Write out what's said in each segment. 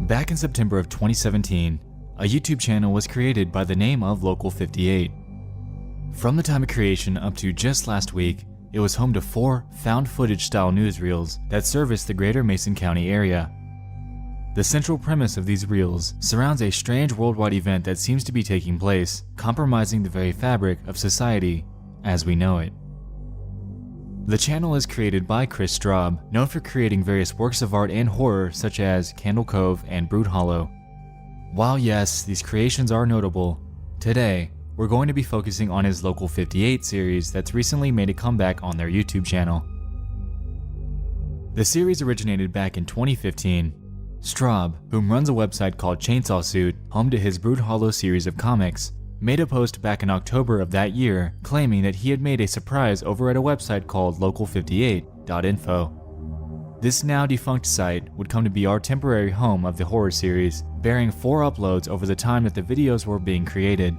Back in September of 2017, a YouTube channel was created by the name of local58. From the time of creation up to just last week, it was home to 4 found footage style newsreels that service the greater Mason County area. The central premise of these reels surrounds a strange worldwide event that seems to be taking place, compromising the very fabric of society as we know it. The channel is created by Chris Straub, known for creating various works of art and horror such as Candle Cove and Brood Hollow. While yes, these creations are notable, today we're going to be focusing on his Local58 series that's recently made a comeback on their YouTube channel. The series originated back in 2015. Straub, whom runs a website called Chainsaw Suit, home to his Brood Hollow series of comics, made a post back in October of that year claiming that he had made a surprise over at a website called local58.info. This now defunct site would come to be our temporary home of the horror series, bearing 4 uploads over the time that the videos were being created.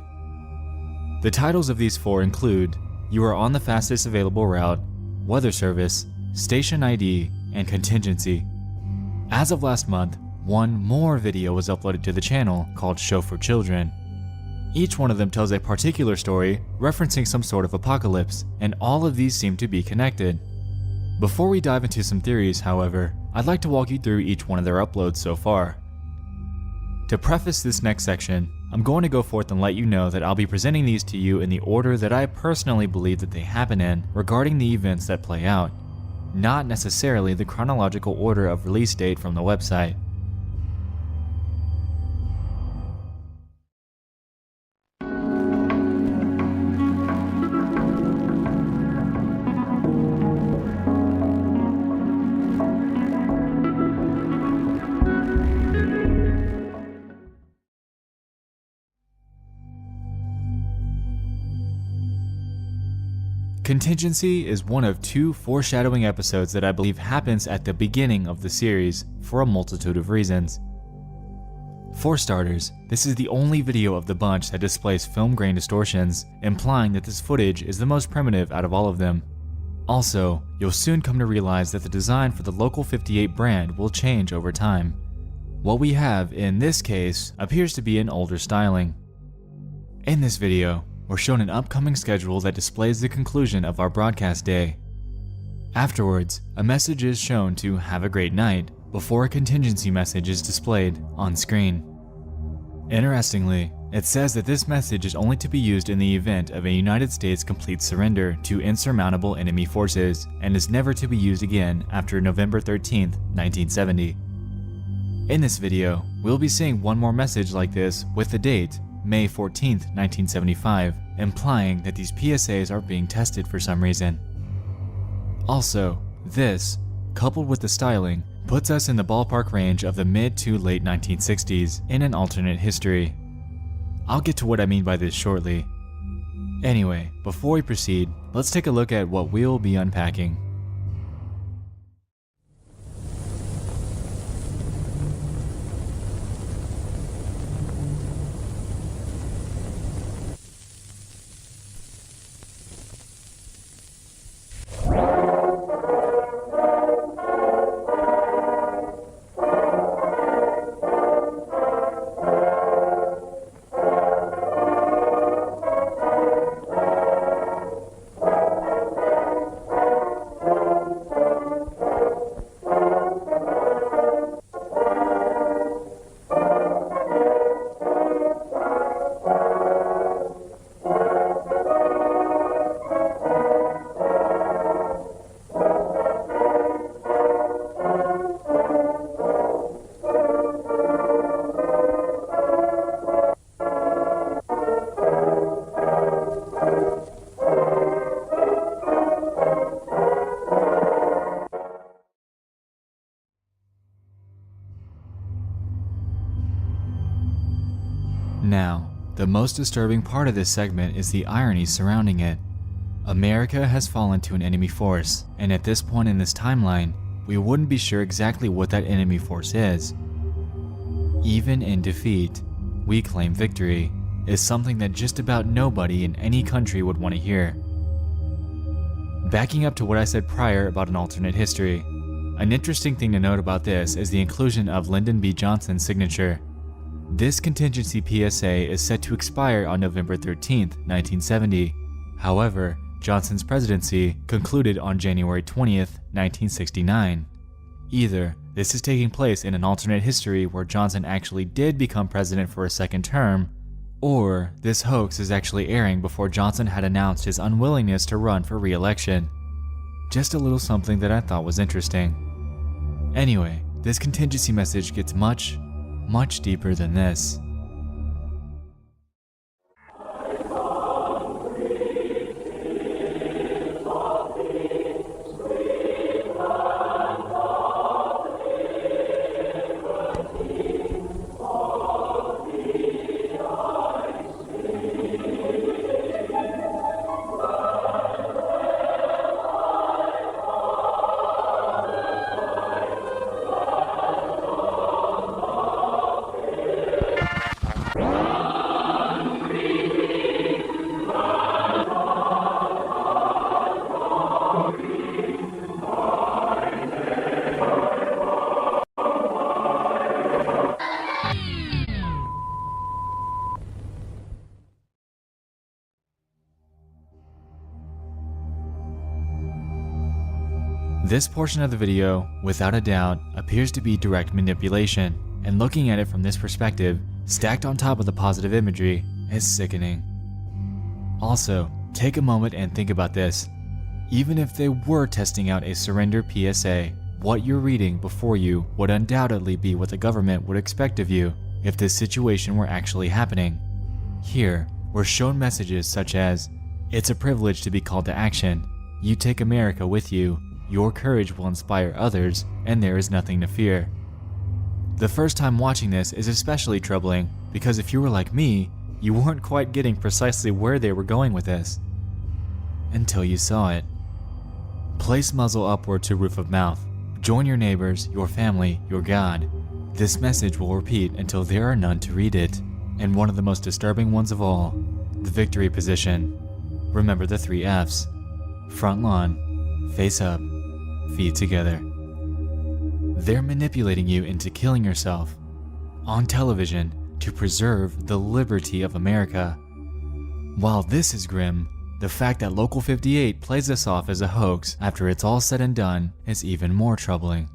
The titles of these 4 include You Are on the Fastest Available Route, Weather Service, Station ID, and Contingency. As of last month, one more video was uploaded to the channel called Show for Children. Each one of them tells a particular story referencing some sort of apocalypse, and all of these seem to be connected. Before we dive into some theories, however, I'd like to walk you through each one of their uploads so far. To preface this next section, I'm going to go forth and let you know that I'll be presenting these to you in the order that I personally believe that they happen in regarding the events that play out, not necessarily the chronological order of release date from the website. Contingency is one of 2 foreshadowing episodes that I believe happens at the beginning of the series for a multitude of reasons. For starters, this is the only video of the bunch that displays film grain distortions, implying that this footage is the most primitive out of all of them. Also, you'll soon come to realize that the design for the Local58 brand will change over time. What we have in this case appears to be an older styling. In this video, we're shown an upcoming schedule that displays the conclusion of our broadcast day. Afterwards, a message is shown to have a great night before a contingency message is displayed on screen. Interestingly, it says that this message is only to be used in the event of a United States complete surrender to insurmountable enemy forces and is never to be used again after November 13th, 1970. In this video, we'll be seeing one more message like this with the date May 14th, 1975, implying that these PSAs are being tested for some reason. Also, this, coupled with the styling, puts us in the ballpark range of the mid to late 1960s in an alternate history. I'll get to what I mean by this shortly. Anyway, before we proceed, let's take a look at what we'll be unpacking. Now, the most disturbing part of this segment is the irony surrounding it. America has fallen to an enemy force, and at this point in this timeline, we wouldn't be sure exactly what that enemy force is. Even in defeat, we claim victory, is something that just about nobody in any country would want to hear. Backing up to what I said prior about an alternate history, An interesting thing to note about this is the inclusion of Lyndon B. Johnson's signature. This contingency PSA is set to expire on November 13, 1970. However, Johnson's presidency concluded on January 20, 1969. Either this is taking place in an alternate history where Johnson actually did become president for a second term, or this hoax is actually airing before Johnson had announced his unwillingness to run for re-election. Just a little something that I thought was interesting. Anyway, this contingency message gets much deeper than this. This portion of the video, without a doubt, appears to be direct manipulation, and looking at it from this perspective, stacked on top of the positive imagery, is sickening. Also, take a moment and think about this. Even if they were testing out a surrender PSA, what you're reading before you would undoubtedly be what the government would expect of you if this situation were actually happening. Here, we're shown messages such as, "It's a privilege to be called to action. You take America with you. Your courage will inspire others, and there is nothing to fear." The first time watching this is especially troubling because if you were like me, you weren't quite getting precisely where they were going with this. Until you saw it. Place muzzle upward to roof of mouth. Join your neighbors, your family, your God. This message will repeat until there are none to read it. And one of the most disturbing ones of all, the victory position. Remember the 3 F's. Front lawn, face up, feet together. They're manipulating you into killing yourself on television to preserve the liberty of America. While this is grim, the fact that Local 58 plays this off as a hoax after it's all said and done is even more troubling.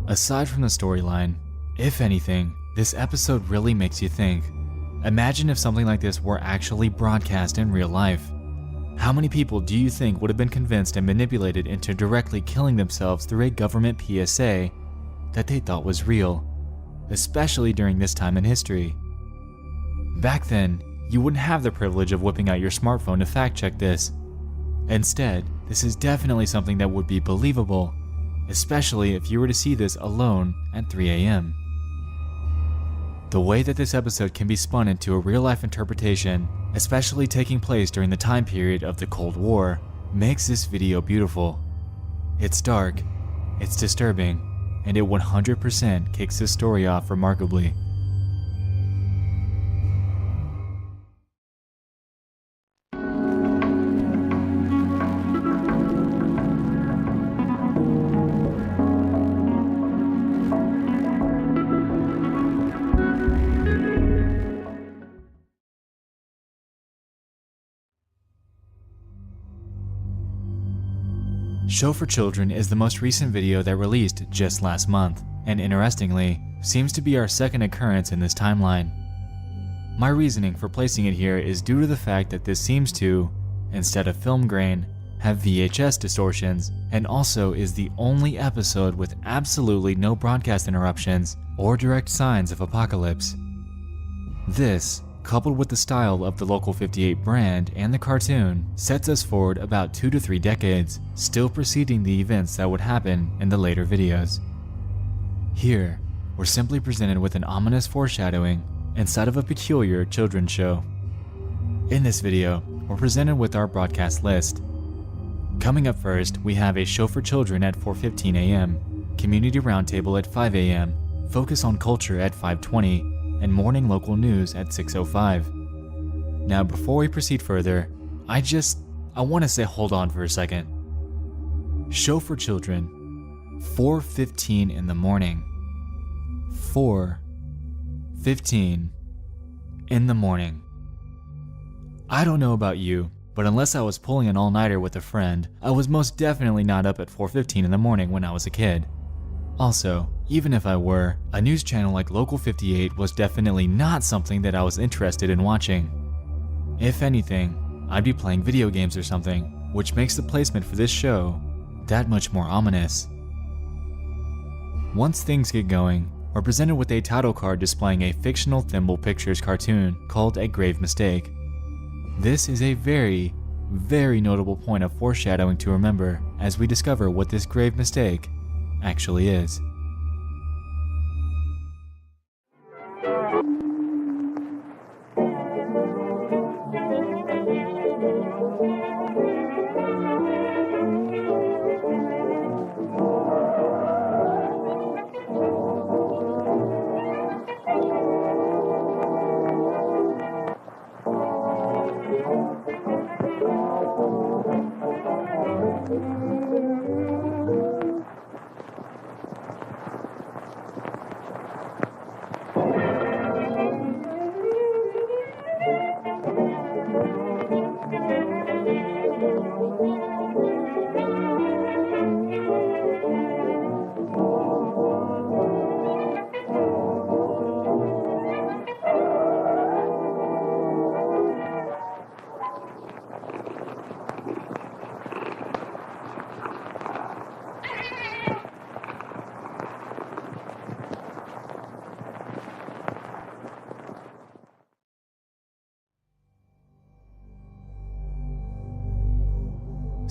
Aside from the storyline, if anything, this episode really makes you think. Imagine if something like this were actually broadcast in real life. How many people do you think would have been convinced and manipulated into directly killing themselves through a government PSA that they thought was real, especially during this time in history? Back then, you wouldn't have the privilege of whipping out your smartphone to fact check this. Instead, this is definitely something that would be believable, especially if you were to see this alone at 3 a.m. The way that this episode can be spun into a real-life interpretation, especially taking place during the time period of the Cold War, makes this video beautiful. It's dark, it's disturbing, and it 100% kicks this story off remarkably. Show for Children is the most recent video that released just last month, and interestingly, seems to be our second occurrence in this timeline. My reasoning for placing it here is due to the fact that this seems to, instead of film grain, have VHS distortions, and also is the only episode with absolutely no broadcast interruptions or direct signs of apocalypse. This, coupled with the style of the Local 58 brand and the cartoon, sets us forward about 2 to 3 decades, still preceding the events that would happen in the later videos. Here, we're simply presented with an ominous foreshadowing inside of a peculiar children's show. In this video, we're presented with our broadcast list. Coming up first, we have a show for children at 4:15 a.m., community roundtable at 5 a.m., focus on culture at 5:20, and morning local news at 6:05. Now, before we proceed further, I want to say hold on for a second. Show for children, 4:15 in the morning. 4:15 in the morning. I don't know about you, but unless I was pulling an all-nighter with a friend, I was most definitely not up at 4:15 in the morning when I was a kid. Also, even if I were, a news channel like Local58 was definitely not something that I was interested in watching. If anything, I'd be playing video games or something, which makes the placement for this show that much more ominous. Once things get going, we're presented with a title card displaying a fictional Thimble Pictures cartoon called A Grave Mistake. This is a very, very notable point of foreshadowing to remember as we discover what this grave mistake actually is.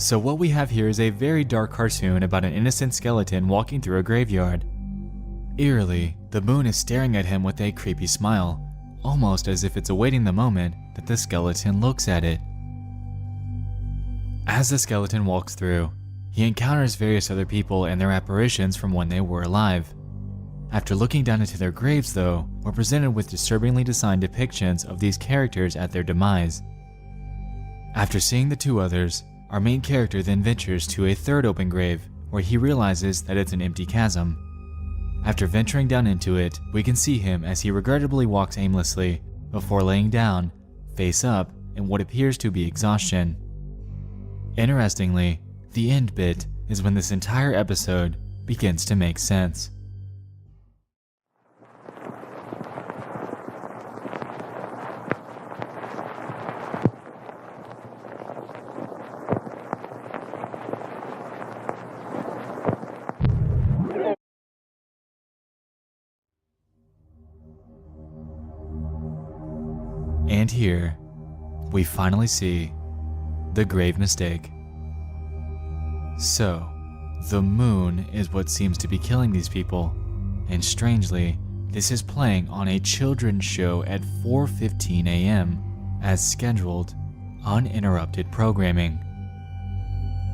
So what we have here is a very dark cartoon about an innocent skeleton walking through a graveyard. Eerily, the moon is staring at him with a creepy smile, almost as if it's awaiting the moment that the skeleton looks at it. As the skeleton walks through, he encounters various other people and their apparitions from when they were alive. After looking down into their graves though, we're presented with disturbingly designed depictions of these characters at their demise. After seeing the two others, our main character then ventures to a third open grave, where he realizes that it's an empty chasm. After venturing down into it, we can see him as he regrettably walks aimlessly, before laying down, face up, in what appears to be exhaustion. Interestingly, the end bit is when this entire episode begins to make sense. And here, we finally see the grave mistake. So, the moon is what seems to be killing these people, and strangely, this is playing on a children's show at 4:15 a.m. as scheduled, uninterrupted programming.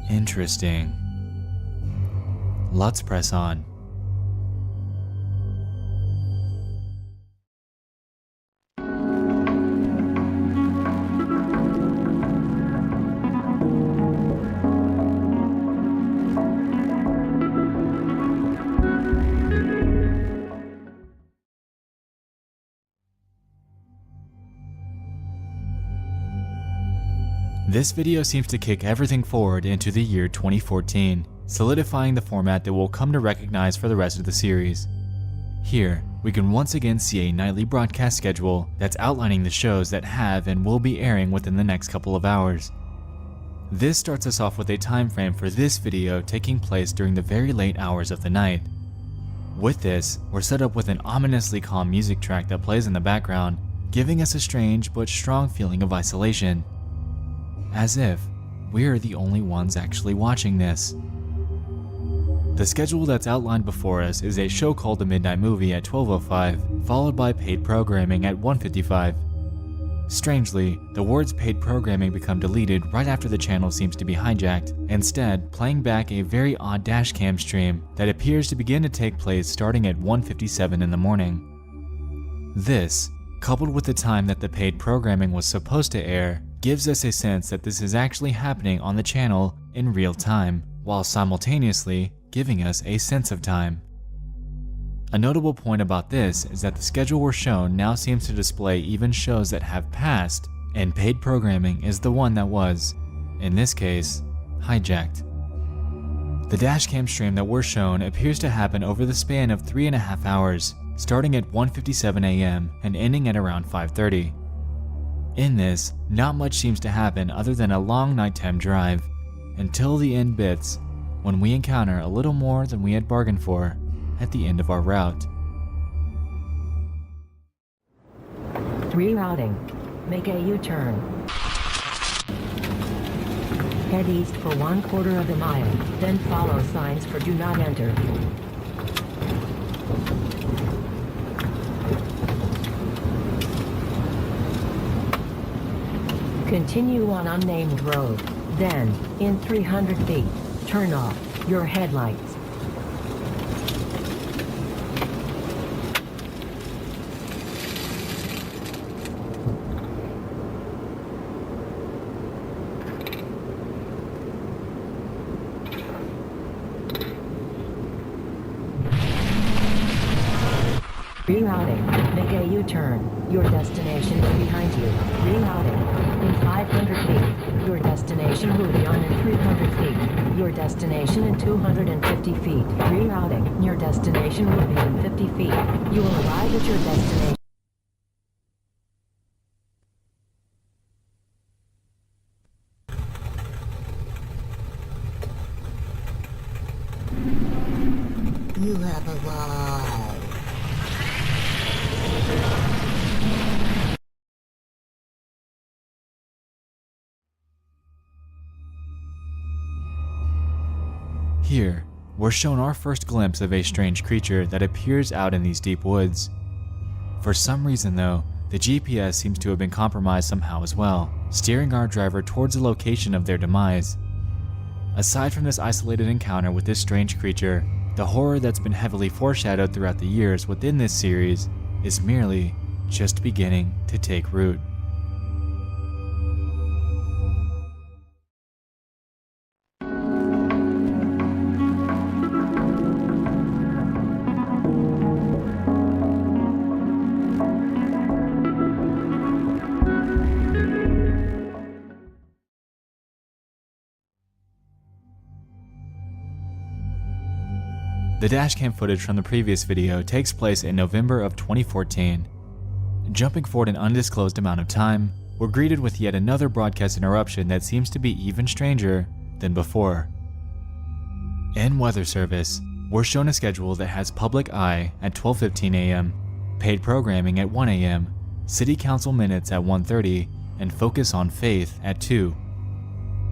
Interesting. Let's press on. This video seems to kick everything forward into the year 2014, solidifying the format that we'll come to recognize for the rest of the series. Here, we can once again see a nightly broadcast schedule that's outlining the shows that have and will be airing within the next couple of hours. This starts us off with a time frame for this video taking place during the very late hours of the night. With this, we're set up with an ominously calm music track that plays in the background, giving us a strange but strong feeling of isolation. As if we're the only ones actually watching this. The schedule that's outlined before us is a show called The Midnight Movie at 12:05, followed by paid programming at 1:55. Strangely, the words paid programming become deleted right after the channel seems to be hijacked, instead playing back a very odd dashcam stream that appears to begin to take place starting at 1:57 in the morning. This, coupled with the time that the paid programming was supposed to air, gives us a sense that this is actually happening on the channel in real time, while simultaneously giving us a sense of time. A notable point about this is that the schedule we're shown now seems to display even shows that have passed, and paid programming is the one that was, in this case, hijacked. The dashcam stream that we're shown appears to happen over the span of 3.5 hours, starting at 1:57 a.m. and ending at around 5:30. In this, not much seems to happen other than a long nighttime drive, until the end bits, when we encounter a little more than we had bargained for at the end of our route. Rerouting. Make a U-turn. Head east for 1/4 of a mile, then follow signs for do not enter. Continue on unnamed road. Then, in 300 feet, turn off your headlights. Rerouting. Make a U-turn. Your destination is behind you. Rerouting. In 500 feet. Your destination will be on in 300 feet. Your destination in 250 feet. Rerouting. Your destination will be in 50 feet. You will arrive at your destination. You have arrived. Here, we're shown our first glimpse of a strange creature that appears out in these deep woods. For some reason though, the GPS seems to have been compromised somehow as well, steering our driver towards the location of their demise. Aside from this isolated encounter with this strange creature, the horror that's been heavily foreshadowed throughout the years within this series is merely just beginning to take root. The dashcam footage from the previous video takes place in November of 2014. Jumping forward an undisclosed amount of time, we're greeted with yet another broadcast interruption that seems to be even stranger than before. In weather service, we're shown a schedule that has public eye at 12:15 a.m., paid programming at 1 a.m., city council minutes at 1:30, and focus on faith at 2.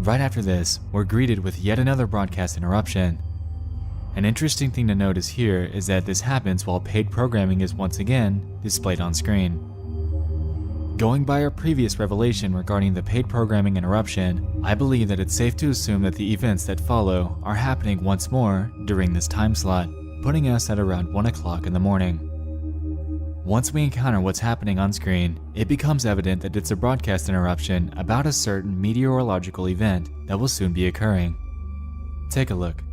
Right after this, we're greeted with yet another broadcast interruption. An interesting thing to notice here is that this happens while paid programming is once again displayed on screen. Going by our previous revelation regarding the paid programming interruption, I believe that it's safe to assume that the events that follow are happening once more during this time slot, putting us at around 1 o'clock in the morning. Once we encounter what's happening on screen, it becomes evident that it's a broadcast interruption about a certain meteorological event that will soon be occurring. Take a look.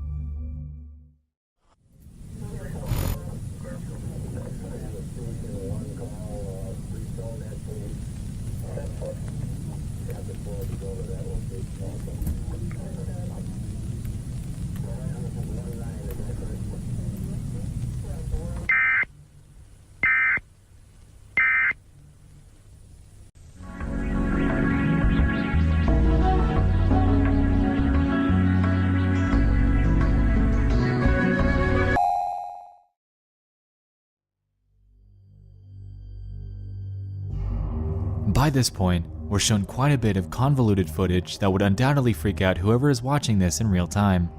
By this point, we're shown quite a bit of convoluted footage that would undoubtedly freak out whoever is watching this in real time.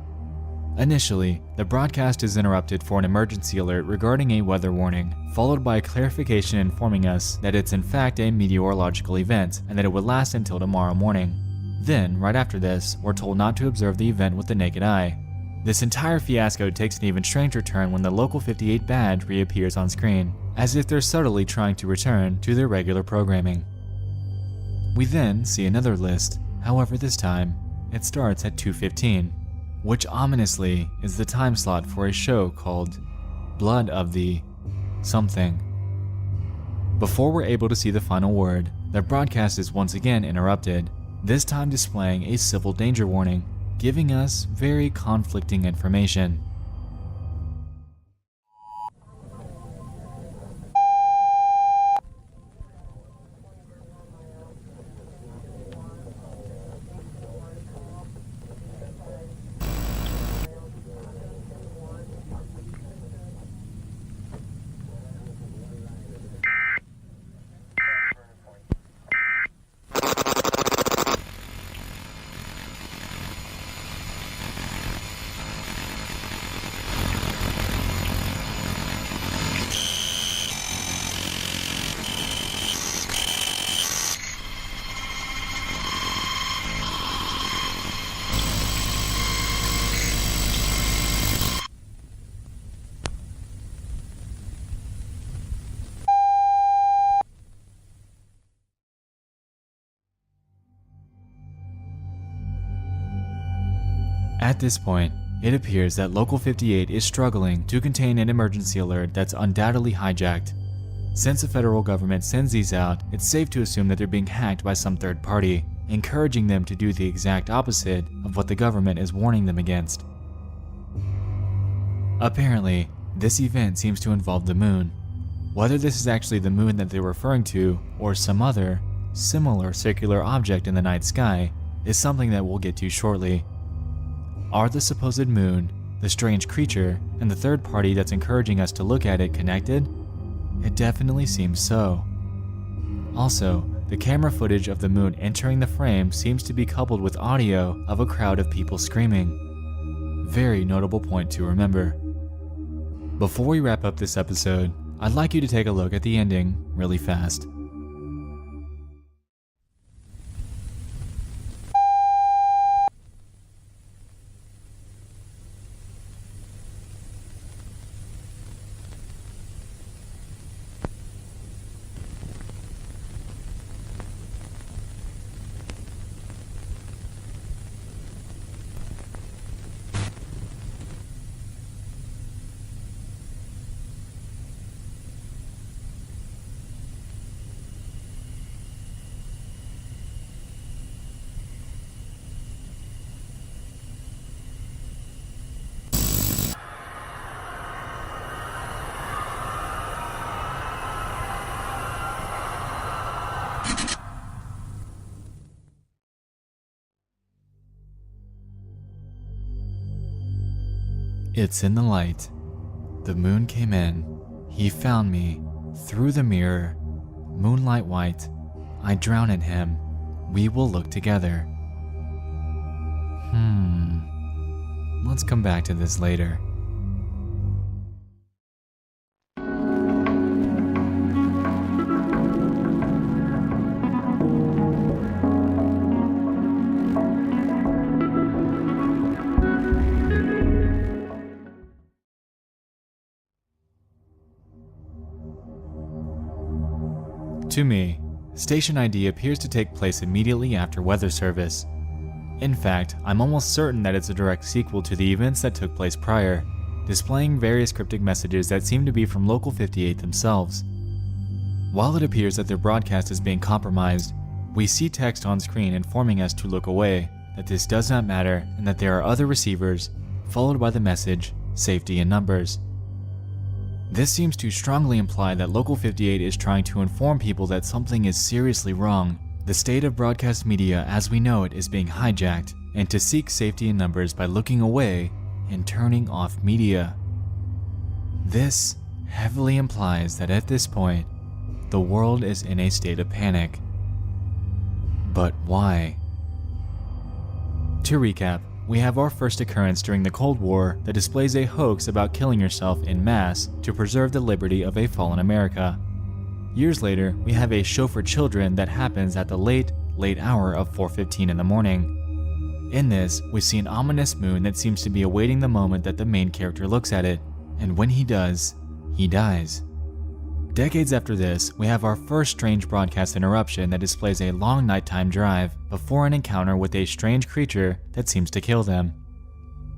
Initially, the broadcast is interrupted for an emergency alert regarding a weather warning, followed by a clarification informing us that it's in fact a meteorological event and that it would last until tomorrow morning. Then, right after this, we're told not to observe the event with the naked eye. This entire fiasco takes an even stranger turn when the Local 58 badge reappears on screen, as if they're subtly trying to return to their regular programming. We then see another list, however this time, it starts at 2:15, which ominously is the time slot for a show called Blood of the something. Before we're able to see the final word, the broadcast is once again interrupted, this time displaying a civil danger warning, giving us very conflicting information. At this point, it appears that Local 58 is struggling to contain an emergency alert that's undoubtedly hijacked. Since the federal government sends these out, it's safe to assume that they're being hacked by some third party, encouraging them to do the exact opposite of what the government is warning them against. Apparently, this event seems to involve the moon. Whether this is actually the moon that they're referring to, or some other, similar circular object in the night sky, is something that we'll get to shortly. Are the supposed moon, the strange creature, and the third party that's encouraging us to look at it connected? It definitely seems so. Also, the camera footage of the moon entering the frame seems to be coupled with audio of a crowd of people screaming. Very notable point to remember. Before we wrap up this episode, I'd like you to take a look at the ending really fast. It's in the light. The moon came in. He found me. Through the mirror. Moonlight white. I drown in him. We will look together. Let's come back to this later. To me, Station ID appears to take place immediately after weather service. In fact, I'm almost certain that it's a direct sequel to the events that took place prior, displaying various cryptic messages that seem to be from Local 58 themselves. While it appears that their broadcast is being compromised, we see text on screen informing us to look away, that this does not matter, and that there are other receivers, followed by the message, safety in numbers. This seems to strongly imply that Local 58 is trying to inform people that something is seriously wrong. The state of broadcast media as we know it is being hijacked, and to seek safety in numbers by looking away and turning off media. This heavily implies that at this point, the world is in a state of panic. But why? To recap, we have our first occurrence during the Cold War that displays a hoax about killing yourself in mass to preserve the liberty of a fallen America. Years later, we have a show for children that happens at the late hour of 4:15 in the morning. In this, we see an ominous moon that seems to be awaiting the moment that the main character looks at it, and when he does, he dies. Decades after this, we have our first strange broadcast interruption that displays a long nighttime drive before an encounter with a strange creature that seems to kill them.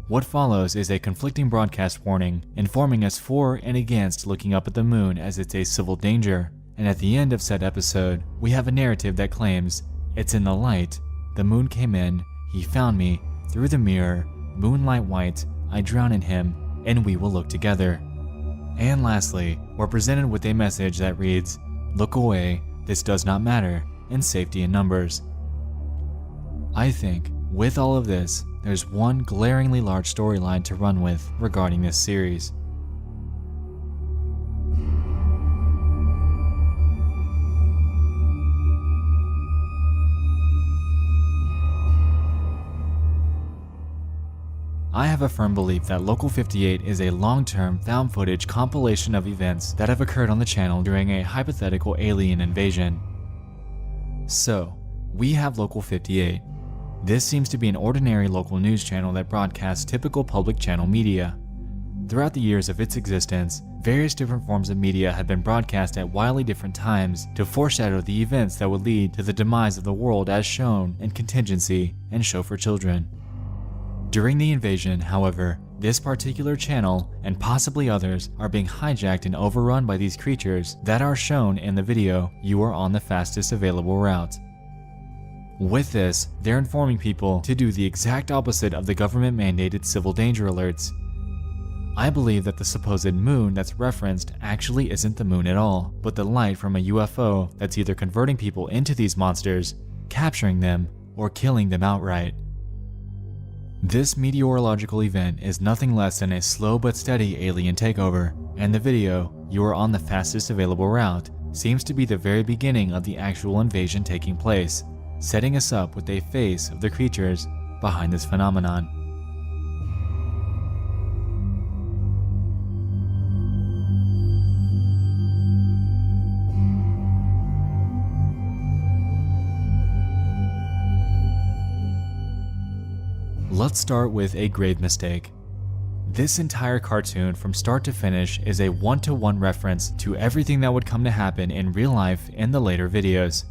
What follows is a conflicting broadcast warning, informing us for and against looking up at the moon as it's a civil danger, and at the end of said episode, we have a narrative that claims, "It's in the light, the moon came in, he found me, through the mirror, moonlight white, I drown in him, and we will look together." And lastly, we're presented with a message that reads, "Look away, this does not matter, and safety in numbers." I think, with all of this, there's one glaringly large storyline to run with regarding this series. I have a firm belief that Local 58 is a long-term found footage compilation of events that have occurred on the channel during a hypothetical alien invasion. So, we have Local 58. This seems to be an ordinary local news channel that broadcasts typical public channel media. Throughout the years of its existence, various different forms of media had been broadcast at wildly different times to foreshadow the events that would lead to the demise of the world as shown in Contingency and Show for Children. During the invasion, however, this particular channel, and possibly others, are being hijacked and overrun by these creatures that are shown in the video "You are on the fastest available route." With this, they're informing people to do the exact opposite of the government-mandated civil danger alerts. I believe that the supposed moon that's referenced actually isn't the moon at all, but the light from a UFO that's either converting people into these monsters, capturing them, or killing them outright. This meteorological event is nothing less than a slow but steady alien takeover, and the video, "You are on the fastest available route," seems to be the very beginning of the actual invasion taking place, setting us up with a face of the creatures behind this phenomenon. Let's start with a grave mistake. This entire cartoon from start to finish is a one-to-one reference to everything that would come to happen in real life in the later videos.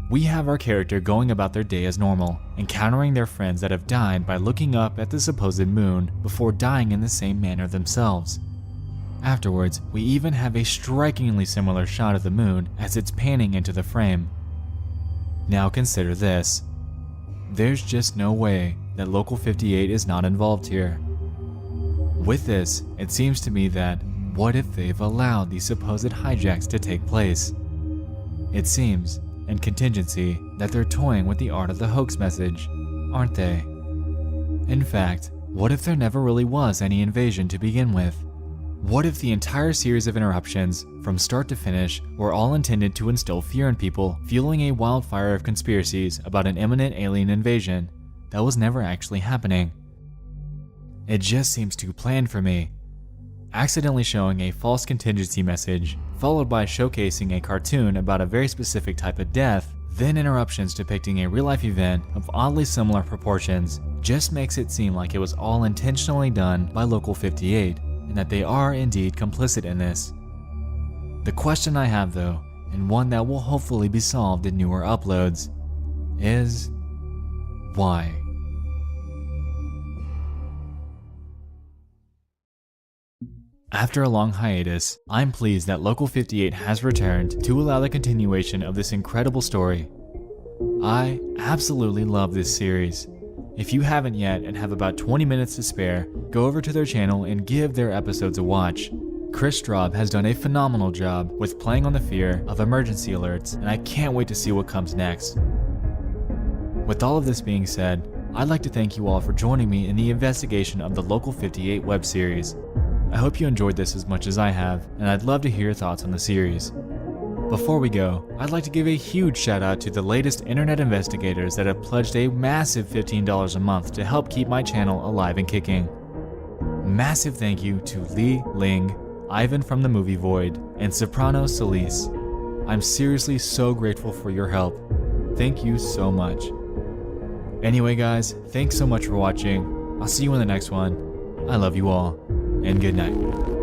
We have our character going about their day as normal, encountering their friends that have died by looking up at the supposed moon before dying in the same manner themselves. Afterwards, we even have a strikingly similar shot of the moon as it's panning into the frame. Now consider this. There's just no way that Local 58 is not involved here. With this, it seems to me that what if they've allowed these supposed hijacks to take place? It seems, in Contingency, that they're toying with the art of the hoax message, aren't they? In fact, what if there never really was any invasion to begin with? What if the entire series of interruptions, from start to finish, were all intended to instill fear in people, fueling a wildfire of conspiracies about an imminent alien invasion that was never actually happening? It just seems too planned for me. Accidentally showing a false contingency message, followed by showcasing a cartoon about a very specific type of death, then interruptions depicting a real-life event of oddly similar proportions, just makes it seem like it was all intentionally done by Local 58, and that they are indeed complicit in this. The question I have though, and one that will hopefully be solved in newer uploads, is why? After a long hiatus, I'm pleased that Local 58 has returned to allow the continuation of this incredible story. I absolutely love this series. If you haven't yet and have about 20 minutes to spare, go over to their channel and give their episodes a watch. Chris Straub has done a phenomenal job with playing on the fear of emergency alerts, and I can't wait to see what comes next. With all of this being said, I'd like to thank you all for joining me in the investigation of the Local 58 web series. I hope you enjoyed this as much as I have, and I'd love to hear your thoughts on the series. Before we go, I'd like to give a huge shout out to the latest internet investigators that have pledged a massive $15 a month to help keep my channel alive and kicking. Massive thank you to Lee Ling, Ivan from the movie Void, and Soprano Solis. I'm seriously so grateful for your help. Thank you so much. Anyway guys, thanks so much for watching. I'll see you in the next one. I love you all, and good night.